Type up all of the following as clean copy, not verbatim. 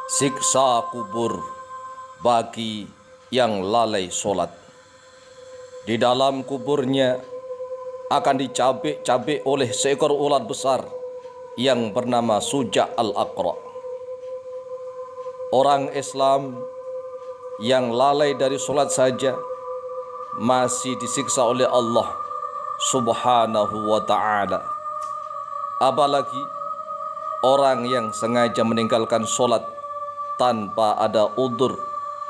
siksa kubur bagi yang lalai solat. Di dalam kuburnya akan dicabik-cabik oleh seekor ular besar yang bernama Suja' al-Aqra. Orang Islam yang lalai dari solat saja masih disiksa oleh Allah Subhanahu wa ta'ala. Apalagi orang yang sengaja meninggalkan solat tanpa ada udzur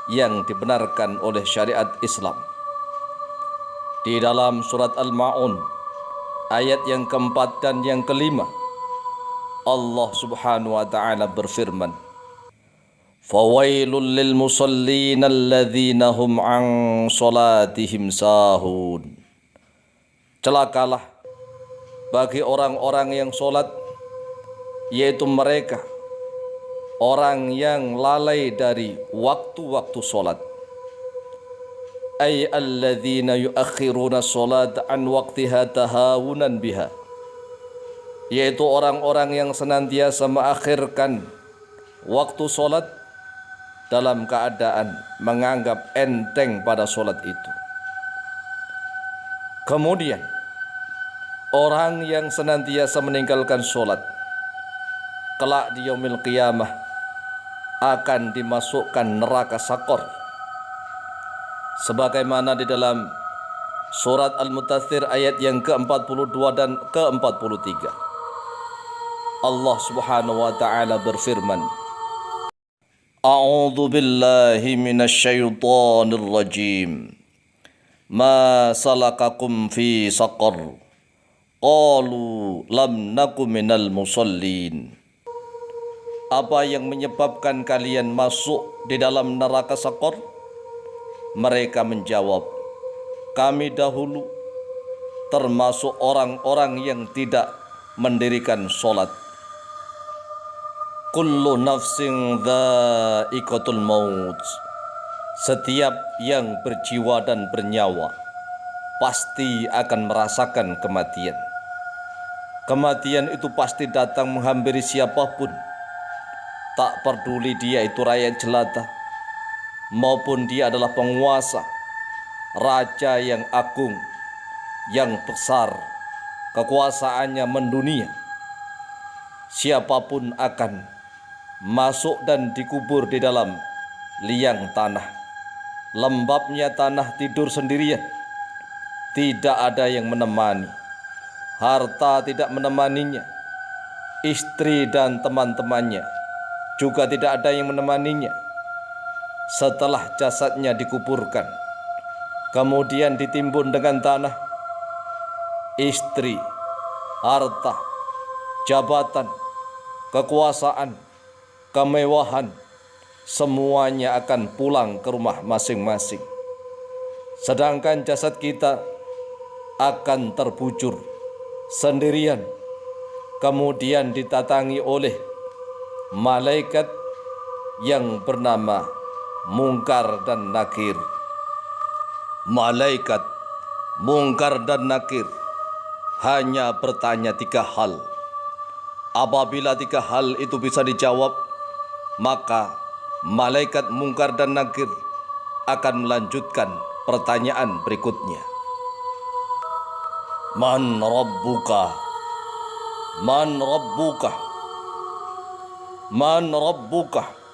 yang dibenarkan oleh syariat Islam. Di dalam surat Al-Ma'un ayat yang keempat dan yang kelima, Allah Subhanahu wa ta'ala berfirman, "Fawailul lil musallin alladzina hum an salatihim sahun." Celakalah bagi orang-orang yang solat, yaitu mereka orang yang lalai dari waktu-waktu solat. Ay alladzina yuakhiruna solat an waqtiha tahawunan biha, yaitu orang-orang yang senantiasa mengakhirkan waktu solat dalam keadaan menganggap enteng pada solat itu. Kemudian orang yang senantiasa meninggalkan solat kelak di yaumil qiyamah akan dimasukkan neraka Saqar, sebagaimana di dalam surat Al-Mutaththir ayat yang ke-42 dan ke-43. Allah Subhanahu wa ta'ala berfirman, A'udzu billahi minasyaitonir rajim. Ma salakakum fi saqar? Qalu lam naku minal musallin. Apa yang menyebabkan kalian masuk di dalam neraka Saqar? Mereka menjawab, kami dahulu termasuk orang-orang yang tidak mendirikan solat. Kullu nafsin dha'iqatul maut. Setiap yang berjiwa dan bernyawa pasti akan merasakan kematian. Kematian itu pasti datang menghampiri siapapun, tak peduli dia itu rakyat jelata maupun dia adalah penguasa, raja yang agung, yang besar, kekuasaannya mendunia. Siapapun akan masuk dan dikubur di dalam liang tanah. Lembabnya tanah, tidur sendirian. Tidak ada yang menemani. Harta tidak menemaninya. Istri dan teman-temannya juga tidak ada yang menemaninya. Setelah jasadnya dikuburkan, kemudian ditimbun dengan tanah, istri, harta, jabatan, kekuasaan, kemewahan, semuanya akan pulang ke rumah masing-masing. Sedangkan jasad kita akan terbujur sendirian, kemudian ditatangi oleh malaikat yang bernama Mungkar dan Nakir. Malaikat Mungkar dan Nakir hanya bertanya 3 hal. Apabila 3 hal itu bisa dijawab, maka malaikat Mungkar dan Nakir akan melanjutkan pertanyaan berikutnya. Man rabbuka? Man rabbuka? Man rabbuka?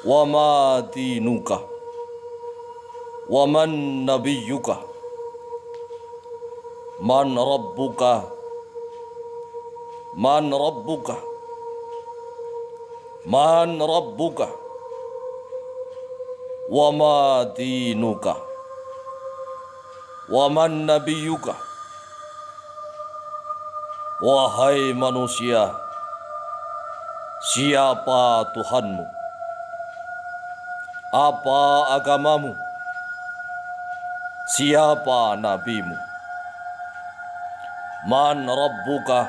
Wa ma dinuka? Wa man nabiyyuka? Man rabbuka? Man rabbuka? Man rabbuka? Wa ma dinuka? Wa man nabiyyuka? Wahai manusia, siapa Tuhanmu? Apa agamamu? Siapa nabimu? Man rabbuka?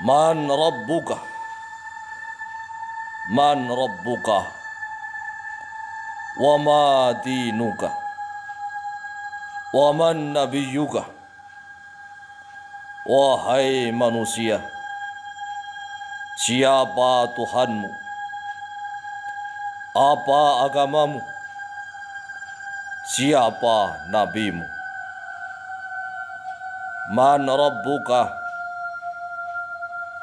Man rabbuka? Man rabbuka? Wa ma dinuka? Wa man nabiyyuka? Wahai manusia, Siapa Tuhanmu? Apa agamamu? Siapa nabimu? Man rabbuka?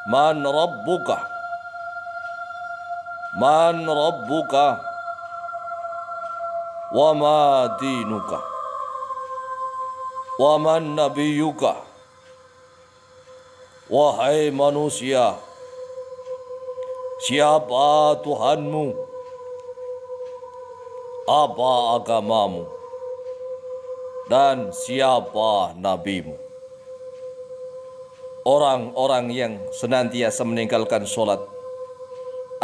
Man rabbuka? Man rabbuka? Wa ma dinuka? Wa man nabiyuka? Wahai manusia, siapa Tuhanmu? Apa agamamu? Dan siapa nabimu? Orang-orang yang senantiasa meninggalkan sholat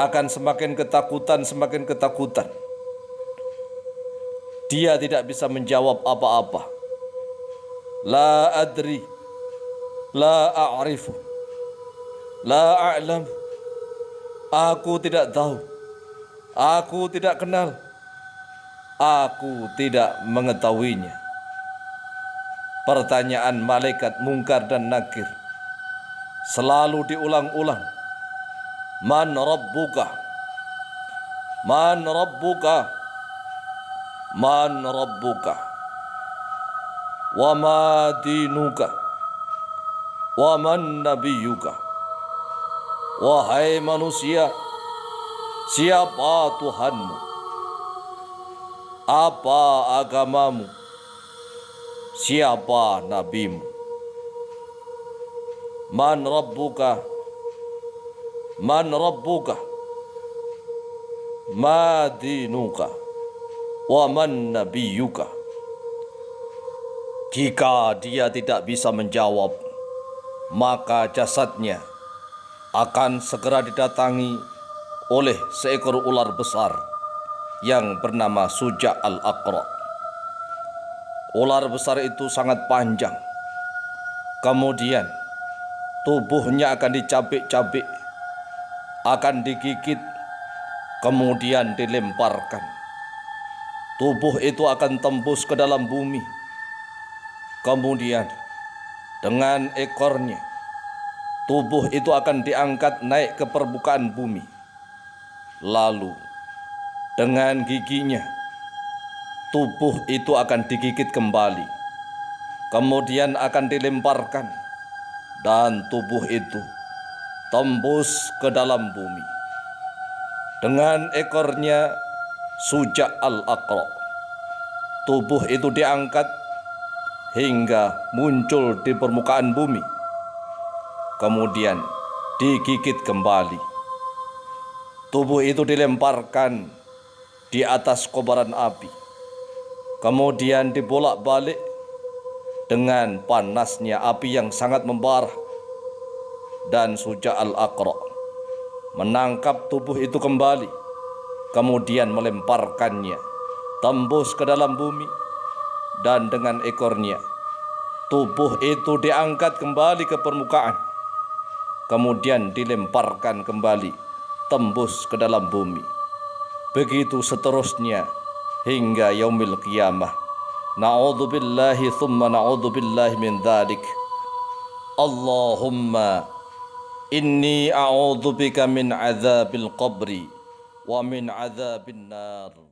akan semakin ketakutan. Dia tidak bisa menjawab apa-apa. La adri, la a'rifu, la a'lam. Aku tidak tahu, aku tidak kenal, aku tidak mengetahuinya. Pertanyaan malaikat Mungkar dan Nakir selalu diulang-ulang. Man rabbuka? Man rabbuka? Man rabbuka? Wa ma dinuka? Wa man nabiyuka? Wahai manusia, siapa Tuhanmu? Apa agamamu? Siapa nabimu? Man rabbuka? Man rabbuka? Ma dinuka? Wa man nabiyuka? Jika dia tidak bisa menjawab, maka jasadnya akan segera didatangi oleh seekor ular besar yang bernama Suja' al-Aqra. Ular besar itu sangat panjang. Kemudian tubuhnya akan dicabik-cabik, akan digigit, kemudian dilemparkan. Tubuh itu akan tembus ke dalam bumi. Kemudian dengan ekornya, tubuh itu akan diangkat naik ke permukaan bumi. Lalu dengan giginya, tubuh itu akan digigit kembali. Kemudian akan dilemparkan, dan tubuh itu tembus ke dalam bumi. Dengan ekornya Suja' al-Aqra, tubuh itu diangkat hingga muncul di permukaan bumi. Kemudian digigit kembali. Tubuh itu dilemparkan di atas kobaran api. Kemudian dibolak-balik dengan panasnya api yang sangat membara. Dan Suja' al-Aqra menangkap tubuh itu kembali, kemudian melemparkannya tembus ke dalam bumi. Dan dengan ekornya, tubuh itu diangkat kembali ke permukaan, kemudian dilemparkan kembali tembus ke dalam bumi. Begitu seterusnya hingga yaumil qiyamah. Na'udzubillahi thumma na'udzubillahi min dzalik. Allahumma inni a'udzubika min adzabil qabri wa min adzabil nar.